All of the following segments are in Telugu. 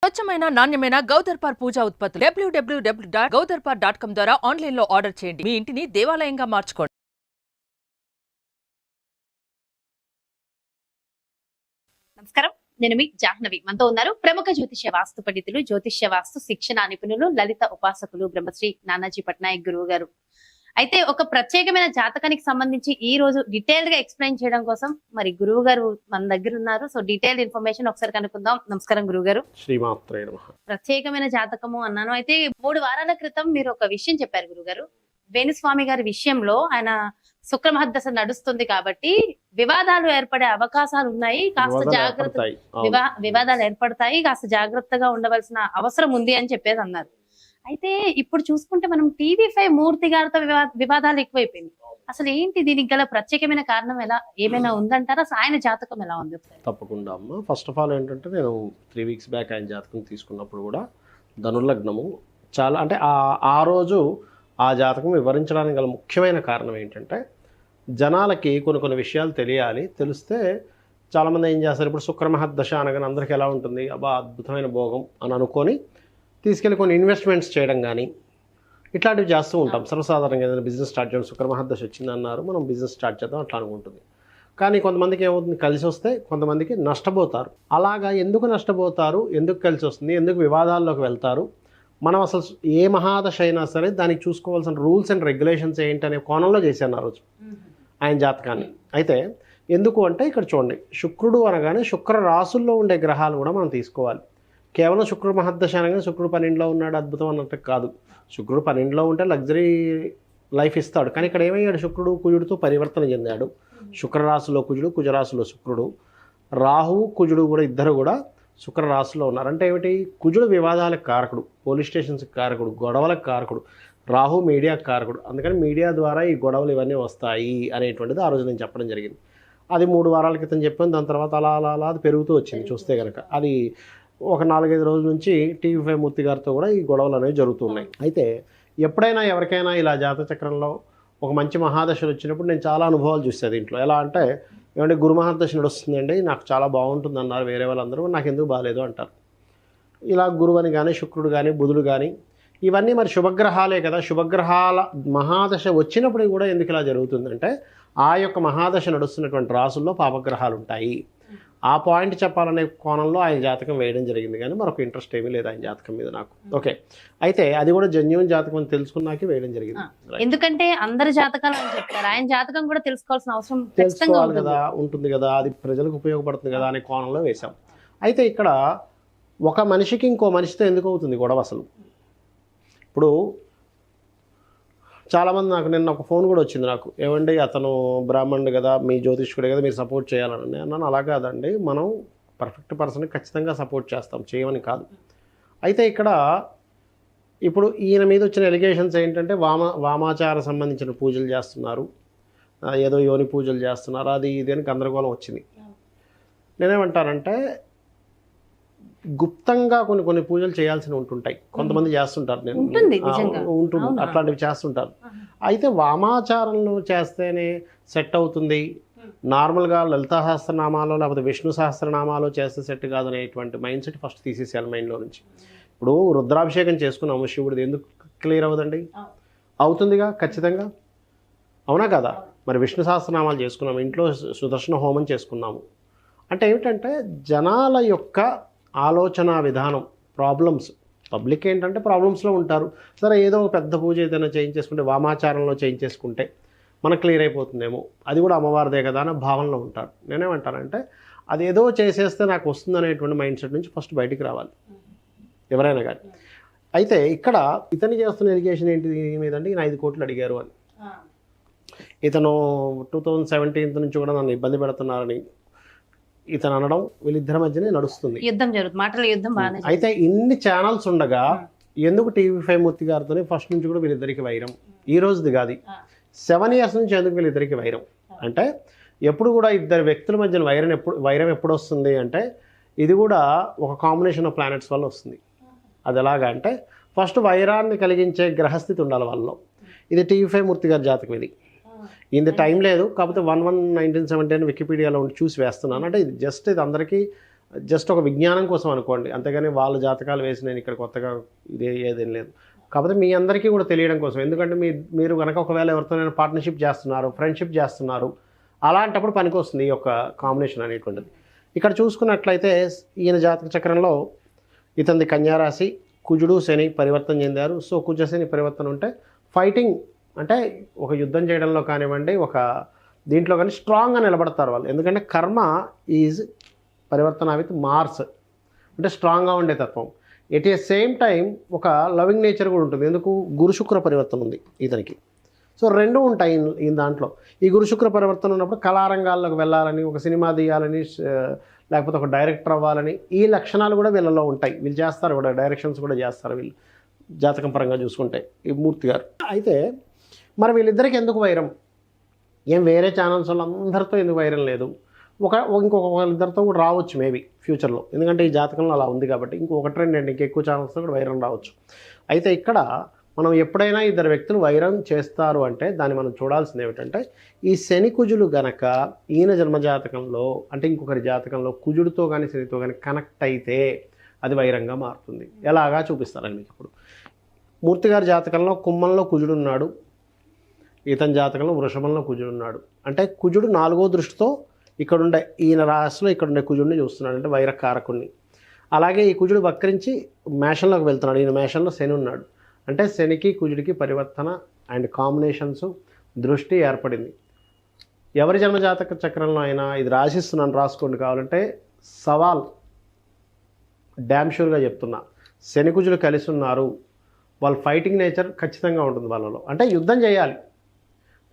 స్వచ్ఛమైన నాణ్యమైన గౌదర్పార్ పూజా ఉత్పత్తులు www.gaudarpar.com ద్వారా ఆన్లైన్ లో ఆర్డర్ చేయండి. మీ ఇంటిని దేవాలయంగా మార్చుకోండి. నమస్కారం, నేను మీ జాహ్నవి. మనతో ఉన్నారు ప్రముఖ జ్యోతిష్య వాస్తు పండితులు, జ్యోతిష్య వాస్తు శిక్షణ నిపుణులు, లలిత ఉపాసకులు బ్రహ్మశ్రీ నానాజీ పట్నాయక్ గురువు గారు. అయితే ఒక ప్రత్యేకమైన జాతకానికి సంబంధించి ఈ రోజు డీటెయిల్డ్ గా ఎక్స్ప్లెయిన్ చేయడం కోసం మరి గురువు గారు మన దగ్గర ఉన్నారు. సో డీటెయిల్డ్ ఇన్ఫర్మేషన్ ఒకసారి కనుక్కుందాం. నమస్కారం గురువు గారు. శ్రీమాత్రే నమః. ప్రత్యేకమైన జాతకము అన్నాను. అయితే 3 వారాల క్రితం మీరు ఒక విషయం చెప్పారు గురువు గారు. వేణుస్వామి గారి విషయంలో ఆయన శుక్ర మహర్దశ నడుస్తుంది కాబట్టి వివాదాలు ఏర్పడే అవకాశాలు ఉన్నాయి. కాస్త జాగ్రత్త వివాదాలు ఏర్పడతాయి, కాస్త జాగ్రత్తగా ఉండవలసిన అవసరం ఉంది అని చెప్పేది అన్నారు. అయితే ఇప్పుడు చూసుకుంటే మనం TV5 మూర్తి గారితో వివాదాలు ఎక్కువైపోయింది. అసలు ఏంటి దీనికి గల ప్రత్యేకమైన కారణం ఏమైనా ఉందంటారా? అసలు ఆయన జాతకం ఎలా ఉంది? తప్పకుండా అమ్మ. ఫస్ట్ ఆఫ్ ఆల్ ఏంటంటే నేను 3 వీక్స్ బ్యాక్ ఆయన జాతకం తీసుకున్నప్పుడు కూడా ధనుర్లగ్నము చాలా అంటే ఆ రోజు ఆ జాతకం వివరించడానికి గల ముఖ్యమైన కారణం ఏంటంటే జనాలకి కొన్ని విషయాలు తెలియాలి. తెలిస్తే చాలామంది ఏం చేస్తారు, ఇప్పుడు శుక్రమహర్దశ అనగానే అందరికీ ఎలా ఉంటుంది, అబ్బా అద్భుతమైన భోగం అని అనుకొని తీసుకెళ్ళి కొన్ని ఇన్వెస్ట్మెంట్స్ చేయడం కానీ ఇట్లాంటివి చేస్తూ ఉంటాం. సర్వసాధారణంగా ఏదైనా బిజినెస్ స్టార్ట్ చేయడం, శుక్రమహర్దశ వచ్చింది అన్నారు, మనం బిజినెస్ స్టార్ట్ చేద్దాం అట్లా అనుకుంటుంది. కానీ కొంతమందికి ఏమవుతుంది, కలిసి వస్తే కొంతమందికి నష్టపోతారు. అలాగా ఎందుకు నష్టపోతారు, ఎందుకు కలిసి వస్తుంది, ఎందుకు వివాదాల్లోకి వెళ్తారు, మనం అసలు ఏ మహాదశ అయినా సరే దానికి చూసుకోవాల్సిన రూల్స్ అండ్ రెగ్యులేషన్స్ ఏంటనే కోణంలో చేశాను ఆ రోజు ఆయన జాతకాన్ని. అయితే ఎందుకు అంటే ఇక్కడ చూడండి, శుక్రుడు అనగానే శుక్ర రాసుల్లో ఉండే గ్రహాలు కూడా మనం తీసుకోవాలి. కేవలం శుక్రుడు మహర్దశ అనగానే శుక్రుడు 12లో ఉన్నాడు అద్భుతం అన్నట్టు కాదు. శుక్రుడు 12లో ఉంటే లగ్జరీ లైఫ్ ఇస్తాడు. కానీ ఇక్కడ ఏమయ్యాడు, శుక్రుడు కుజుడితో పరివర్తన చెందాడు. శుక్రరాశిలో కుజుడు, కుజరాశిలో శుక్రుడు, రాహువు కుజుడు కూడా ఇద్దరు కూడా శుక్ర రాశిలో ఉన్నారు. అంటే ఏమిటి, కుజుడు వివాదాలకు కారకుడు, పోలీస్ స్టేషన్స్కి కారకుడు, గొడవలకు కారకుడు, రాహు మీడియాకు కారకుడు. అందుకని మీడియా ద్వారా ఈ గొడవలు ఇవన్నీ వస్తాయి అనేటువంటిది ఆ రోజు నేను చెప్పడం జరిగింది. అది 3 వారాల క్రితం చెప్పాను. దాని తర్వాత అలా అది పెరుగుతూ వచ్చింది. చూస్తే కనుక అది ఒక 4-5 రోజుల నుంచి TV5 మూర్తి గారితో కూడా ఈ గొడవలు అనేవి జరుగుతున్నాయి. అయితే ఎప్పుడైనా ఎవరికైనా ఇలా జాతచక్రంలో ఒక మంచి మహాదశలు వచ్చినప్పుడు నేను చాలా అనుభవాలు చూసేది ఇంట్లో. ఎలా అంటే, ఏమంటే గురు మహాదశ నడుస్తుందండి, నాకు చాలా బాగుంటుంది అన్నారు వేరే వాళ్ళందరూ, నాకు ఎందుకు బాగాలేదు అంటారు. ఇలా గురువు అని కానీ శుక్రుడు కానీ బుధుడు కానీ ఇవన్నీ మరి శుభగ్రహాలే కదా. శుభగ్రహాల మహాదశ వచ్చినప్పుడు కూడా ఎందుకు ఇలా జరుగుతుందంటే, ఆ యొక్క మహాదశ నడుస్తున్నటువంటి రాసుల్లో పాపగ్రహాలు ఉంటాయి. ఆ పాయింట్ చెప్పాలనే కోణంలో ఆయన జాతకం వేయడం జరిగింది. కానీ మరొక ఇంట్రెస్ట్ ఏమీ లేదు ఆయన జాతకం మీద నాకు. ఓకే, అయితే అది కూడా జెన్యూన్ జాతకం అని తెలుసుకున్నాకే వేయడం జరిగింది. ఎందుకంటే అందరి జాతకాలు అని చెప్తారు, ఆయన జాతకం కూడా తెలుసుకోవాల్సిన అవసరం తెలుసుకోవాలి కదా, ఉంటుంది కదా, అది ప్రజలకు ఉపయోగపడుతుంది కదా అనే కోణంలో వేశాం. అయితే ఇక్కడ ఒక మనిషికి ఇంకో మనిషితో ఎందుకు అవుతుంది గొడవ అసలు? ఇప్పుడు చాలామంది నాకు నిన్న ఒక ఫోన్ కూడా వచ్చింది నాకు, ఏమండి అతను బ్రాహ్మణుడు కదా, మీ జ్యోతిష్కుడే కదా, మీరు సపోర్ట్ చేయాలని అన్నాను. అలా కాదండి, మనం పర్ఫెక్ట్ పర్సన్కి ఖచ్చితంగా సపోర్ట్ చేస్తాం, చేయమని కాదు. అయితే ఇక్కడ ఇప్పుడు ఈయన మీద వచ్చిన ఎలిగేషన్స్ ఏంటంటే వామాచార సంబంధించిన పూజలు చేస్తున్నారు, ఏదో యోని పూజలు చేస్తున్నారు, అది ఇది అని గందరగోళం వచ్చింది. నేనేమంటానంటే, గుప్తంగా కొన్ని పూజలు చేయాల్సి ఉంటుంటాయి. కొంతమంది చేస్తుంటారు, నేను ఉంటుంది అట్లాంటివి చేస్తుంటారు. అయితే వామాచారంలో చేస్తేనే సెట్ అవుతుంది, నార్మల్గా లలితా సహస్రనామాలో లేకపోతే విష్ణు సహస్రనామాలో చేస్తే సెట్ కాదనేటువంటి మైండ్ సెట్ ఫస్ట్ తీసేసేయాలి మైండ్లో నుంచి. ఇప్పుడు రుద్రాభిషేకం చేసుకున్నాము శివుడిది, ఎందుకు క్లియర్ అవ్వదండి? అవుతుందిగా ఖచ్చితంగా, అవునా కదా? మరి విష్ణు సహస్రనామాలు చేసుకున్నాము, ఇంట్లో సుదర్శన హోమం చేసుకున్నాము. అంటే ఏమిటంటే జనాల యొక్క ఆలోచన విధానం, ప్రాబ్లమ్స్, పబ్లిక్ ఏంటంటే ప్రాబ్లమ్స్లో ఉంటారు. సరే ఏదో ఒక పెద్ద పూజ ఏదైనా చేయించేసుకుంటే, వామాచారంలో చేయించేసుకుంటే మనకు క్లియర్ అయిపోతుందేమో, అది కూడా అమ్మవారిదే కదా అనే భావనలో ఉంటారు. నేనేమంటానంటే, అది ఏదో చేసేస్తే నాకు వస్తుంది అనేటువంటి మైండ్ సెట్ నుంచి ఫస్ట్ బయటికి రావాలి ఎవరైనా కానీ. అయితే ఇక్కడ ఇతను చేస్తున్న ఎలిగేషన్ ఏంటి మీదంటే, ఈయన 5 కోట్లు అడిగారు అని. ఇతను 2017 నుంచి కూడా నన్ను ఇబ్బంది పెడుతున్నారని ఇతను అనడం వీళ్ళిద్దరి మధ్యనే నడుస్తుంది, యుద్ధం జరుగుతుంది, మాటల యుద్ధం. అయితే ఇన్ని ఛానల్స్ ఉండగా ఎందుకు TV5 మూర్తి గారితోనే ఫస్ట్ నుంచి కూడా వీళ్ళిద్దరికి వైరం? ఈ రోజుది కాదు, 7 years నుంచి ఎందుకు వీళ్ళిద్దరికి వైరం అంటే, ఎప్పుడు కూడా ఇద్దరు వ్యక్తుల మధ్యన వైరం ఎప్పుడు వస్తుంది అంటే, ఇది కూడా ఒక కాంబినేషన్ ఆఫ్ ప్లానెట్స్ వల్ల వస్తుంది. అది ఎలాగా అంటే, ఫస్ట్ వైరాన్ని కలిగించే గ్రహస్థితి ఉండాలి వాళ్ళలో. ఇది TV5 మూర్తి గారి జాతకం. ఇది ఇంత టైం లేదు, కాకపోతే 1/1/1970 వికీపీడియాలో ఉండి చూసి వేస్తున్నాను. అంటే ఇది జస్ట్ ఇది అందరికీ జస్ట్ ఒక విజ్ఞానం కోసం అనుకోండి, అంతేగాని వాళ్ళ జాతకాలు వేసి నేను ఇక్కడ కొత్తగా ఇదే ఏదేం లేదు. కాకపోతే మీ అందరికీ కూడా తెలియడం కోసం, ఎందుకంటే మీరు కనుక ఒకవేళ ఎవరితోనైనా పార్ట్నర్షిప్ చేస్తున్నారు, ఫ్రెండ్షిప్ చేస్తున్నారు, అలాంటప్పుడు పనికి వస్తుంది ఈ యొక్క కాంబినేషన్ అనేటువంటిది. ఇక్కడ చూసుకున్నట్లయితే ఈయన జాతక చక్రంలో ఇతనిది కన్యారాశి, కుజుడు శని పరివర్తన చెందారు. సో కుజ శని పరివర్తన ఉంటే ఫైటింగ్ అంటే ఒక యుద్ధం చేయడంలో కానివ్వండి, ఒక దీంట్లో కానీ స్ట్రాంగ్గా నిలబడతారు వాళ్ళు. ఎందుకంటే కర్మ ఈజ్ పరివర్తన విత్ మార్స్, అంటే స్ట్రాంగ్గా ఉండే తత్వం. ఎట్ ఏ సేమ్ టైం ఒక లవింగ్ నేచర్ కూడా ఉంటుంది. ఎందుకు? గురు శుక్ర పరివర్తన ఉంది ఇతనికి. సో రెండు ఉంటాయి ఈ దాంట్లో. ఈ గురు శుక్ర పరివర్తన ఉన్నప్పుడు కళారంగాల్లోకి వెళ్ళాలని, ఒక సినిమా తీయాలని, లేకపోతే ఒక డైరెక్టర్ అవ్వాలని, ఈ లక్షణాలు కూడా వీళ్ళలో ఉంటాయి. వీళ్ళు చేస్తారు కూడా, డైరెక్షన్స్ కూడా చేస్తారు వీళ్ళు జాతకం పరంగా చూసుకుంటే ఈ మూర్తి గారు. అయితే మరి వీళ్ళిద్దరికి ఎందుకు వైరం? ఏం వేరే ఛానల్స్ వాళ్ళందరితో ఎందుకు వైరం లేదు? ఇంకొక వాళ్ళిద్దరితో కూడా రావచ్చు మేబీ ఫ్యూచర్లో, ఎందుకంటే ఈ జాతకంలో అలా ఉంది కాబట్టి. ఇంకొకటి రెండండి ఇంకెక్కువ ఛానల్స్తో కూడా వైరం రావచ్చు. అయితే ఇక్కడ మనం ఎప్పుడైనా ఇద్దరు వ్యక్తులు వైరం చేస్తారు అంటే దాన్ని మనం చూడాల్సింది ఏమిటంటే, ఈ శని కుజులు గనక ఈయన జన్మజాతకంలో అంటే ఇంకొకరి జాతకంలో కుజుడితో కానీ శనితో కానీ కనెక్ట్ అయితే అది వైరంగా మారుతుంది. ఎలాగా చూపిస్తారని మీకు ఇప్పుడు. మూర్తి గారి జాతకంలో కుంభంలో కుజుడు ఉన్నాడు, ఇతని జాతకంలో వృషభంలో కుజుడు ఉన్నాడు. అంటే కుజుడు 4వ దృష్టితో ఇక్కడుండే ఈయన రాశిలో ఇక్కడుండే కుజుడిని చూస్తున్నాడు, అంటే వైరకారకుడిని. అలాగే ఈ కుజుడు వక్రించి మేషంలోకి వెళ్తున్నాడు, ఈయన మేషంలో శని ఉన్నాడు. అంటే శనికి కుజుడికి పరివర్తన అండ్ కాంబినేషన్స్ దృష్టి ఏర్పడింది. ఎవరి జన్మజాతక చక్రంలో అయినా ఇది రాసిస్తున్నాను, రాసుకోండి కావాలంటే. సవాల్ డ్యామ్ షూర్గా చెప్తున్నా, శని కుజులు కలిసి ఉన్నారు, వాళ్ళ ఫైటింగ్ నేచర్ ఖచ్చితంగా ఉంటుంది వాళ్ళలో. అంటే యుద్ధం చేయాలి,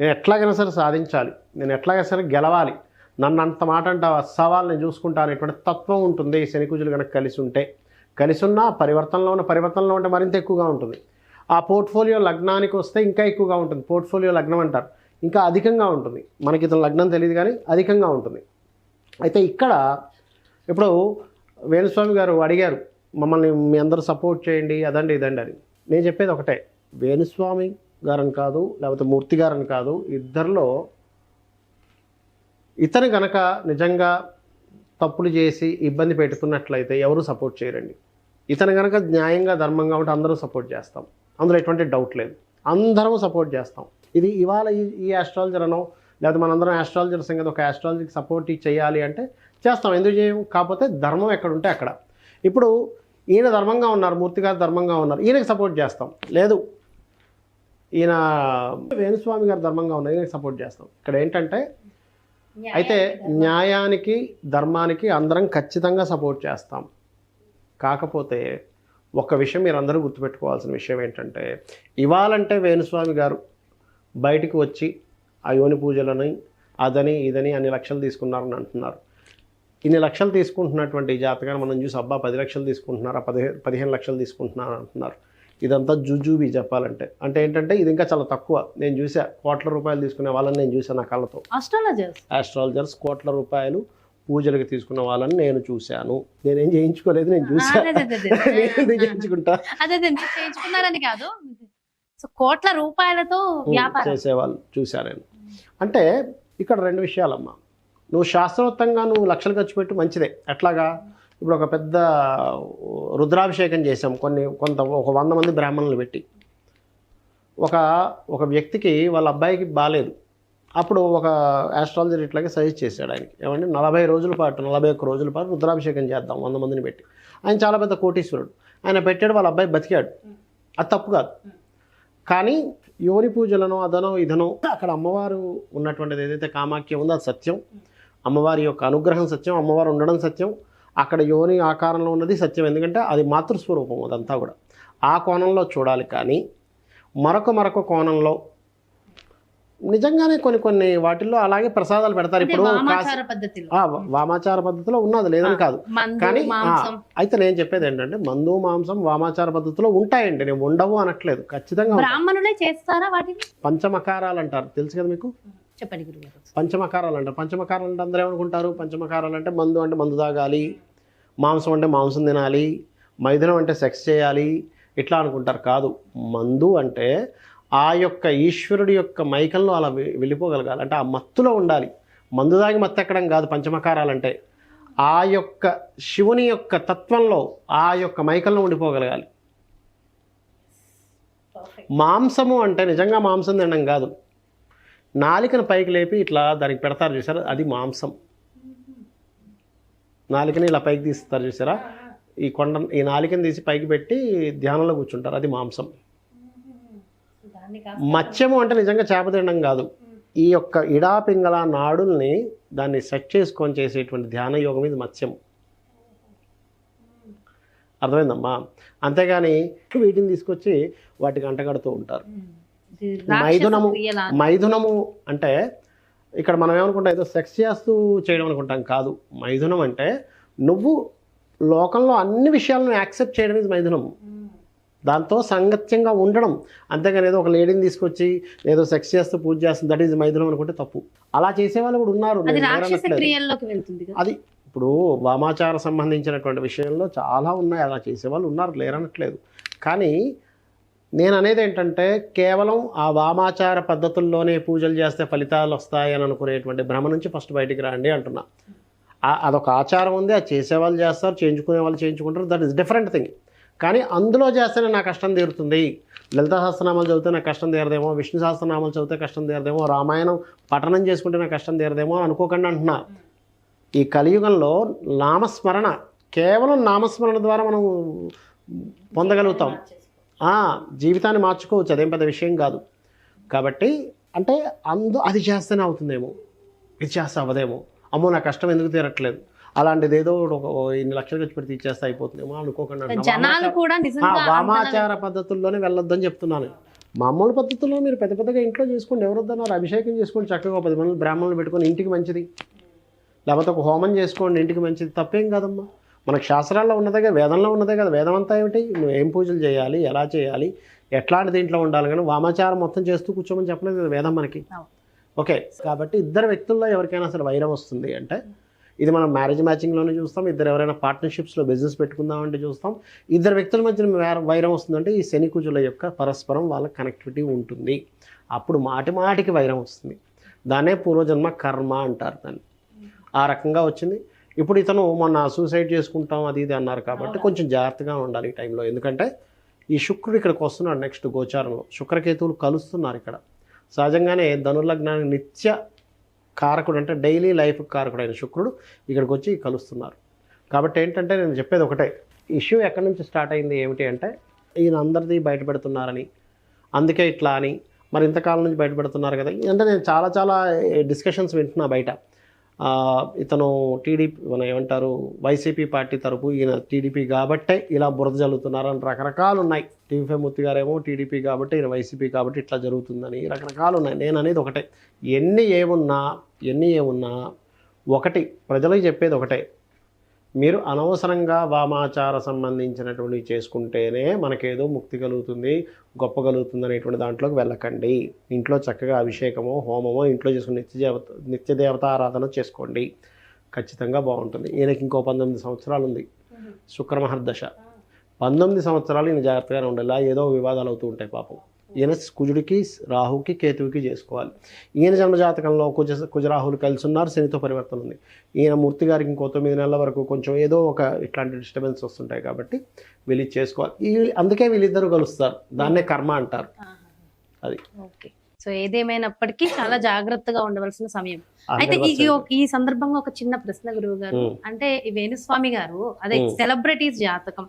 నేను ఎట్లాగైనా సరే సాధించాలి, నేను ఎట్లాగైనా సరే గెలవాలి, నన్ను అంత మాట అంటే సవాల్ నేను చూసుకుంటా అనేటువంటి తత్వం ఉంటుంది. ఈ శని కుజులు కనుక కలిసి ఉంటే, కలిసి ఉన్న పరివర్తనలో ఉంటే మరింత ఎక్కువగా ఉంటుంది. ఆ పోర్ట్ఫోలియో లగ్నానికి వస్తే ఇంకా ఎక్కువగా ఉంటుంది. పోర్ట్ఫోలియో లగ్నం అంటారు, ఇంకా అధికంగా ఉంటుంది. మనకి ఇతను లగ్నం తెలియదు కానీ అధికంగా ఉంటుంది. అయితే ఇక్కడ ఇప్పుడు వేణుస్వామి గారు అడిగారు మమ్మల్ని మీ అందరూ సపోర్ట్ చేయండి అదండి ఇదండి అని. నేను చెప్పేది ఒకటే, వేణుస్వామి గారని కాదు, లేకపోతే మూర్తి గారని కాదు, ఇద్దరిలో ఇతను కనుక నిజంగా తప్పులు చేసి ఇబ్బంది పెడుతున్నట్లయితే ఎవరు సపోర్ట్ చేయరండి. ఇతను కనుక న్యాయంగా ధర్మంగా ఉంటే అందరూ సపోర్ట్ చేస్తాం, అందులో ఎటువంటి డౌట్ లేదు, అందరం సపోర్ట్ చేస్తాం. ఇది ఇవాళ ఈ ఆస్ట్రాలజర్ అనో లేకపోతే మనందరం ఆస్ట్రాలజర్ సంగతి ఒక ఆస్ట్రాలజీకి సపోర్ట్ చేయాలి అంటే చేస్తాం, ఎందుకు చేయం? కాకపోతే ధర్మం ఎక్కడ ఉంటే అక్కడ. ఇప్పుడు ఈయన ధర్మంగా ఉన్నారు, మూర్తి గారు ధర్మంగా ఉన్నారు, ఈయనకి సపోర్ట్ చేస్తాం. లేదు ఈయన వేణుస్వామి గారు ధర్మంగా ఉన్నారు, ఈయనకి సపోర్ట్ చేస్తాం. ఇక్కడ ఏంటంటే అయితే న్యాయానికి ధర్మానికి అందరం ఖచ్చితంగా సపోర్ట్ చేస్తాం. కాకపోతే ఒక్క విషయం మీరు అందరూ గుర్తుపెట్టుకోవాల్సిన విషయం ఏంటంటే, ఇవాళంటే వేణుస్వామి గారు బయటికి వచ్చి ఆ యోని పూజలని అదని ఇదని అన్ని లక్షలు తీసుకున్నారని అంటున్నారు. ఇన్ని లక్షలు తీసుకుంటున్నటువంటి ఈ జాతకాన్ని మనం చూసి అబ్బా 10 లక్షలు తీసుకుంటున్నారా, 15 లక్షలు తీసుకుంటున్నారా అంటున్నారు. ఇదంతా జుజుబీ చెప్పాలంటే. అంటే ఏంటంటే ఇది ఇంకా చాలా తక్కువ. నేను చూసా కోట్ల రూపాయలు తీసుకునే వాళ్ళని నేను చూసాను నా కళ్ళతో. ఆస్ట్రాలజర్స్ కోట్ల రూపాయలు పూజలకు తీసుకున్న వాళ్ళని నేను చూశాను. నేనేం చేయించుకోలేదు, నేను చూసాను. చేయించుకుంటా చేయించుకున్నారని కాదు, కోట్ల రూపాయలతో చేసేవాళ్ళు చూశాను నేను. అంటే ఇక్కడ 2 విషయాలమ్మా. నువ్వు శాస్త్రోక్తంగా నువ్వు లక్షలు ఖర్చు పెట్టు మంచిదే. ఎట్లాగా? ఇప్పుడు ఒక పెద్ద రుద్రాభిషేకం చేసాం కొంత ఒక 100 మంది బ్రాహ్మణులు పెట్టి, ఒక వ్యక్తికి వాళ్ళ అబ్బాయికి బాగాలేదు. అప్పుడు ఒక ఆస్ట్రాలజర్ ఇట్లాగే సజెస్ట్ చేశాడు ఆయనకి, ఏమంటే 41 రోజుల పాటు రుద్రాభిషేకం చేద్దాం 100 మందిని పెట్టి. ఆయన చాలా పెద్ద కోటీశ్వరుడు, ఆయన పెట్టాడు, వాళ్ళ అబ్బాయి బతికాడు. అది తప్పు కాదు. కానీ యోని పూజలను అదనో ఇదనో అక్కడ అమ్మవారు ఉన్నటువంటిది ఏదైతే కామాఖ్య ఉందో అది సత్యం, అమ్మవారి యొక్క అనుగ్రహం సత్యం, అమ్మవారు ఉండడం సత్యం, అక్కడ యోని ఆకారంలో ఉన్నది సత్యం. ఎందుకంటే అది మాతృస్వరూపం, అదంతా కూడా ఆ కోణంలో చూడాలి. కానీ మరొక కోణంలో నిజంగానే కొన్ని వాటిల్లో అలాగే ప్రసాదాలు పెడతారు. ఇప్పుడు వామాచార పద్ధతిలో ఉన్నది లేదని కాదు, కానీ అయితే నేను చెప్పేది ఏంటంటే మందు మాంసం వామాచార పద్ధతిలో ఉంటాయండి, నేను ఉండవు అనట్లేదు, ఖచ్చితంగా చేస్తారా. పంచమకారాలు అంటారు, తెలుసు కదా మీకు? చెప్పండి గురుగారు. పంచమకారాలు అంటారు. పంచమకారాలు అంటే అందరూ ఏమనుకుంటారు, పంచమకారాలు అంటే మందు తాగాలి, మాంసం అంటే మాంసం తినాలి, మైథునం అంటే సెక్స్ చేయాలి, ఇట్లా అనుకుంటారు. కాదు, మందు అంటే ఆ యొక్క ఈశ్వరుడి యొక్క మైకంలో అలా వెళ్ళిపోగలగాలి, అంటే ఆ మత్తులో ఉండాలి. మందు తాగి మత్తు ఎక్కడం కాదు పంచమకారాలంటే. ఆ యొక్క శివుని యొక్క తత్వంలో ఆ యొక్క మైకల్లో ఉండిపోగలగాలి. మాంసము అంటే నిజంగా మాంసం తినడం కాదు, నాలికను పైకి లేపి ఇట్లా దానికి పెడతారు చూసారా, అది మాంసం. నాలికని ఇలా పైకి తీస్తారు చూసారా, ఈ నాలికని తీసి పైకి పెట్టి ధ్యానంలో కూర్చుంటారు, అది మాంసం. మత్స్యము అంటే నిజంగా చేప తినడం కాదు, ఈ యొక్క ఇడాపింగళ నాడుల్ని దాన్ని సెట్ చేసుకొని చేసేటువంటి ధ్యాన యోగం ఇది మత్స్యము. అర్థమైందమ్మా? అంతేగాని వీటిని తీసుకొచ్చి వాటికి అంటగడుతూ ఉంటారు. మైథునము అంటే ఇక్కడ మనం ఏమనుకుంటాం, ఏదో సెక్స్ చేస్తూ చేయడం అనుకుంటాం, కాదు. మైథునం అంటే నువ్వు లోకంలో అన్ని విషయాలను యాక్సెప్ట్ చేయడం ఇది మైథునం. దాంతో సంగత్యంగా ఉండడం, అంతేగాని ఏదో ఒక లేడీని తీసుకొచ్చి ఏదో సెక్స్ చేస్తూ పూజ చేస్తుంది దట్ ఈజ్ మైథునం అనుకుంటే తప్పు. అలా చేసే వాళ్ళు కూడా ఉన్నారు. అది ఇప్పుడు వామాచార సంబంధించినటువంటి విషయంలో చాలా ఉన్నాయి, అలా చేసేవాళ్ళు ఉన్నారు, లేరనట్లేదు. కానీ నేను అనేది ఏంటంటే కేవలం ఆ వామాచార పద్ధతుల్లోనే పూజలు చేస్తే ఫలితాలు వస్తాయని అనుకునేటువంటి భ్రమ నుంచి ఫస్ట్ బయటికి రండి అంటున్నా. అదొక ఆచారం ఉంది, అది చేసేవాళ్ళు చేస్తారు, చేయించుకునే వాళ్ళు చేయించుకుంటారు, దట్ ఈస్ డిఫరెంట్ థింగ్. కానీ అందులో చేస్తేనే నా కష్టం తీరుతుంది, లలిత సహస్రనామాలు చదివితే నాకు కష్టం తీరదేమో, విష్ణు సహస్రనామాలు చదివితే కష్టం తీరదేమో, రామాయణం పఠనం చేసుకుంటే నాకు కష్టం తీరదేమో అనుకోకుండా అంటున్నా. ఈ కలియుగంలో నామస్మరణ, కేవలం నామస్మరణ ద్వారా మనం పొందగలుగుతాం, జీవితాన్ని మార్చుకోవచ్చు, అదేం పెద్ద విషయం కాదు. కాబట్టి అంటే అది చేస్తేనే అవుతుందేమో, ఇది చేస్తే అవ్వదేమో, అమ్మో నా కష్టం ఎందుకు తీరట్లేదు, అలాంటిది ఏదో ఇన్ని లక్షలు ఖర్చు పెడితే ఇచ్చేస్తే అయిపోతుందేమో అనుకోకుండా వామాచార పద్ధతుల్లోనే వెళ్ళొద్దని చెప్తున్నాను. మామూలు పద్ధతుల్లో మీరు పెద్ద పెద్దగా ఇంట్లో చేసుకోండి, ఎవరు వద్దన్నారు, అభిషేకం చేసుకోండి, చక్కగా 10 మంది బ్రాహ్మణులు పెట్టుకొని ఇంటికి మంచిది, లేకపోతే ఒక హోమం చేసుకోండి ఇంటికి మంచిది, తప్పేం కాదమ్మా. మనకు శాస్త్రాల్లో ఉన్నదే కదా, వేదంలో ఉన్నదే కదా. వేదం అంతా ఏమిటి, నువ్వు ఏం పూజలు చేయాలి, ఎలా చేయాలి, ఎట్లాంటి దీంట్లో ఉండాలి, కానీ వామాచారం మొత్తం చేస్తూ కూర్చోమని చెప్పలేదు కదా వేదం మనకి. ఓకే, కాబట్టి ఇద్దరు వ్యక్తుల్లో ఎవరికైనా అసలు వైరం వస్తుంది అంటే, ఇది మనం మ్యారేజ్ మ్యాచింగ్లోనే చూస్తాం, ఇద్దరు ఎవరైనా పార్ట్నర్షిప్స్లో బిజినెస్ పెట్టుకుందామంటే చూస్తాం. ఇద్దరు వ్యక్తుల మధ్య వైరం వస్తుందంటే ఈ శని కుజుల యొక్క పరస్పరం వాళ్ళ కనెక్టివిటీ ఉంటుంది, అప్పుడు మాటికి వైరం వస్తుంది. దాన్నే పూర్వజన్మ కర్మ అంటారు. దాన్ని ఆ రకంగా వచ్చింది. ఇప్పుడు ఇతను మొన్న సూసైడ్ చేసుకుంటాం అది ఇది అన్నారు కాబట్టి కొంచెం జాగ్రత్తగా ఉండాలి ఈ టైంలో. ఎందుకంటే ఈ శుక్రుడు ఇక్కడికి వస్తున్నాడు, నెక్స్ట్ గోచారంలో శుక్రకేతువులు కలుస్తున్నారు ఇక్కడ. సహజంగానే ధనుర్లగ్నానికి నిత్య కారకుడు అంటే డైలీ లైఫ్ కారకుడైన శుక్రుడు ఇక్కడికి వచ్చి కలుస్తున్నారు. కాబట్టి ఏంటంటే నేను చెప్పేది ఒకటే, ఇష్యూ ఎక్కడి నుంచి స్టార్ట్ అయింది ఏమిటి అంటే, ఈయన అందరిది బయటపెడుతున్నారని, అందుకే ఇట్లా అని, మరి ఇంతకాలం నుంచి బయటపెడుతున్నారు కదా అంటే నేను చాలా డిస్కషన్స్ వింటున్నా బయట. ఇతను టీడీపీ మన ఏమంటారు వైసీపీ పార్టీ తరపు, ఈయన టీడీపీ కాబట్టే ఇలా బురద జరుగుతున్నారు అని రకరకాలు ఉన్నాయి. టీవీ మూర్తి గారేమో టీడీపీ కాబట్టి, ఈయన వైసీపీ కాబట్టి ఇట్లా జరుగుతుందని రకరకాలు ఉన్నాయి. నేను అనేది ఒకటే, ఎన్ని ఏమున్నా ఒకటి ప్రజలకు చెప్పేది ఒకటే, మీరు అనవసరంగా వామాచార సంబంధించినటువంటివి చేసుకుంటేనే మనకేదో ముక్తి కలుగుతుంది, గొప్ప కలుగుతుంది అనేటువంటి దాంట్లోకి వెళ్ళకండి. ఇంట్లో చక్కగా అభిషేకమో హోమమో ఇంట్లో చేసుకుని నిత్య దేవతారాధన చేసుకోండి, ఖచ్చితంగా బాగుంటుంది. ఈయనకి ఇంకో 19 సంవత్సరాలు ఉంది శుక్రమహర్దశ. 19 సంవత్సరాలు ఈయన జాగ్రత్తగానే ఉండాలి, ఏదో వివాదాలు అవుతూ ఉంటాయి పాపం. ఈయన కుజుడికి రాహుకి కేతువుకి చేసుకోవాలి. ఈయన జన్మజాతకంలో కుజరాహులు కలిసి ఉన్నారు, శనితో పరివర్తన ఉంది. ఈయన మూర్తి గారికి ఇంకో 9 నెలల వరకు కొంచెం ఏదో ఒక ఇట్లాంటి డిస్టర్బెన్స్ వస్తుంటాయి కాబట్టి వీళ్ళు చేసుకోవాలి. అందుకే వీళ్ళిద్దరూ కలుస్తారు, దాన్నే కర్మ అంటారు. అది ఓకే. సో ఏదేమైనప్పటికీ చాలా జాగ్రత్తగా ఉండవలసిన సమయం. అయితే ఈ సందర్భంగా ఒక చిన్న ప్రశ్న గురువు గారు, అంటే ఈ వేణుస్వామి గారు అదే సెలబ్రిటీస్ జాతకం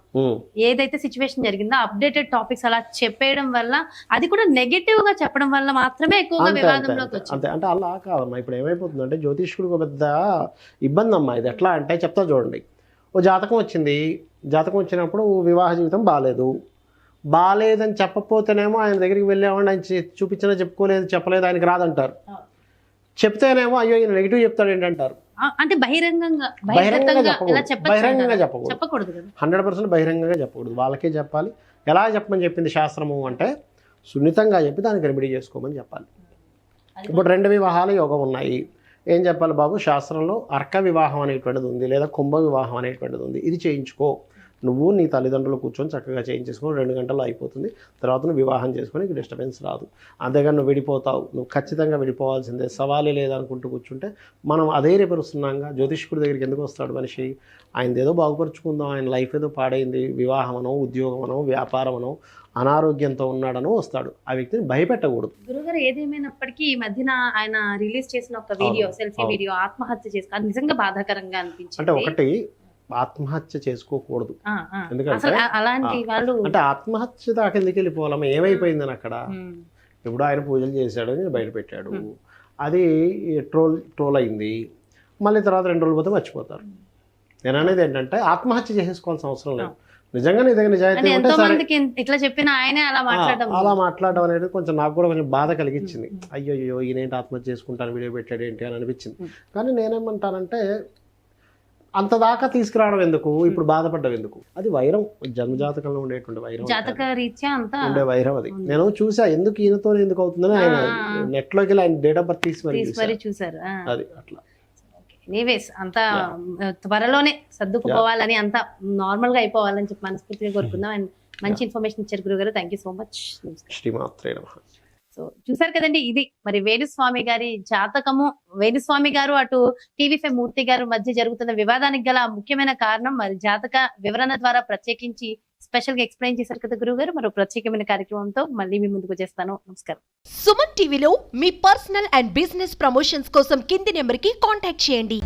ఏదైతే సిచ్యువేషన్ జరిగిందో అప్డేటెడ్ టాపిక్స్ అలా చెప్పేయడం వల్ల, అది కూడా నెగటివ్ గా చెప్పడం వల్ల మాత్రమే ఎక్కువగా వివాదంలోకి వచ్చింది. అంటే అలా కాదమ్మా. ఇప్పుడు ఏమైపోతుందంటే జ్యోతిష్కుడికి పెద్ద ఇబ్బంది అమ్మా ఇది. ఎట్లా అంటే చెప్తా చూడండి, ఓ జాతకం వచ్చింది, జాతకం వచ్చినప్పుడు వివాహ జీవితం బాగాలేదని చెప్పకపోతేనేమో ఆయన దగ్గరికి వెళ్ళామని ఆయన చూపించినా చెప్పుకోలేదు, చెప్పలేదు, ఆయనకి రాదంటారు. చెప్తేనేమో అయ్యో ఈయన నెగిటివ్ చెప్తాడు ఏంటంటారు. అంటే బహిరంగంగా చెప్పకూడదు, 100% బహిరంగంగా చెప్పకూడదు, వాళ్ళకే చెప్పాలి. ఎలా చెప్పమని చెప్పింది శాస్త్రము అంటే, సున్నితంగా చెప్పి దానికి రెమెడీ చేసుకోమని చెప్పాలి. ఇప్పుడు 2 వివాహాల యోగం ఉన్నాయి, ఏం చెప్పాలి బాబు, శాస్త్రంలో అర్క వివాహం అనేటువంటిది ఉంది, లేదా కుంభ వివాహం అనేటువంటిది ఉంది, ఇది చేయించుకో. నువ్వు నీ తల్లిదండ్రులు కూర్చొని చక్కగా చేయించేసుకొని 2 గంటల్లో అయిపోతుంది. తర్వాత నువ్వు వివాహం చేసుకొని నీకు డిస్టర్బెన్స్ రాదు. అంతేగాని నువ్వు విడిపోతావు, నువ్వు ఖచ్చితంగా విడిపోవాల్సిందే, సవాలే లేదనుకుంటూ కూర్చుంటే మనం అధైర్యపరుస్తున్నాంగా. జ్యోతిష్కుడి దగ్గరికి ఎందుకు వస్తాడు మనిషి? ఆయనది ఏదో బాగుపరుచుకుందాం, ఆయన లైఫ్ ఏదో పాడైంది, వివాహమనో ఉద్యోగమనో వ్యాపారమనో అనారోగ్యంతో ఉన్నాడనో వస్తాడు. ఆ వ్యక్తిని భయపెట్టకూడదు. గురుగారు ఏదేమైనప్పటికీ ఈ మధ్యన ఆయన రిలీజ్ చేసిన ఒక వీడియో, సెల్ఫీ అవును. వీడియో ఆత్మహత్య చేసుకు అది నిజంగా బాధాకరంగా అనిపించింది. అంటే ఒకటి ఆత్మహత్య చేసుకోకూడదు. ఎందుకంటే అసలు అలాంటి వాళ్ళు అంటే ఆత్మహత్య దాకా ఎందుకు వెళ్ళిపోవాలమ్మా? ఏమైపోయిందని అక్కడ ఉమ్, ఇప్పుడు ఆయన పూజలు చేశాడు అని బయట పెట్టాడు, అది ట్రోల్ అయింది, మళ్ళీ తర్వాత 2 రోజులు పోతే మర్చిపోతారు. నేను అనేది ఏంటంటే ఆత్మహత్య చేసేసుకోవాల్సిన అవసరం లేదు. నిజంగా నీ దగ్గర నిజాయితీ అని ఉంటే ఎంతో సరే. మందికి ఇట్లా చెప్పిన ఆయనే అలా మాట్లాడడం అలా మాట్లాడడం అనేది కొంచెం నాకు కూడా కొంచెం బాధ కలిగించింది. అయ్యో ఈయనేంటి ఆత్మహత్య చేసుకుంటాను వీడియో పెట్టాడు ఏంటి అని అనిపించింది. కానీ నేనేమంటానంటే అంత దాకా తీసుకురావడం ఎందుకు, ఇప్పుడు బాధపడ్డం ఎందుకు? అది వైరం, జన్మజాతకంలో ఉండేటువంటి వైరం, జాతక రీత్యా అంతా ఉండే వైరం అది. నేను చూసా ఎందుకు ఈయనతో ఎందుకు అవుతుందని ఆయన నెట్లోకి వెళ్ళి ఆయన డేట్ ఆఫ్ బర్త్ తీసి మరి చూసారు. అది అట్లా. ఎనీవేస్ అంతా త్వరలోనే సర్దుకుపోవాలని, అంతా నార్మల్ గా అయిపోవాలని చెప్పి మనస్ఫూర్తిగా కోరుకుందాం. అండ్ మంచి ఇన్ఫర్మేషన్ ఇచ్చారు గురుగారు. Thank you so much. శ్రీమాత్రే నమః. సో చూసారు కదండి, ఇది మరి వేణుస్వామి గారి జాతకము. వేణుస్వామి గారు అటు టీవీ5 మూర్తి గారు మధ్య జరుగుతున్న వివాదానికి గల ముఖ్యమైన కారణం మరి జాతక వివరణ ద్వారా ప్రత్యేకించి స్పెషల్ గా ఎక్స్ప్లెయిన్ చేశారు కదా గురువు గారు. మరో ప్రత్యేకమైన కార్యక్రమంతో మళ్ళీ మీ ముందుకు వచ్చేస్తాను. నమస్కారం. సుమన్ టీవీలో మీ పర్సనల్ అండ్ బిజినెస్ ప్రమోషన్స్ కోసం కింది నెంబర్ కి కాంటాక్ట్ చేయండి.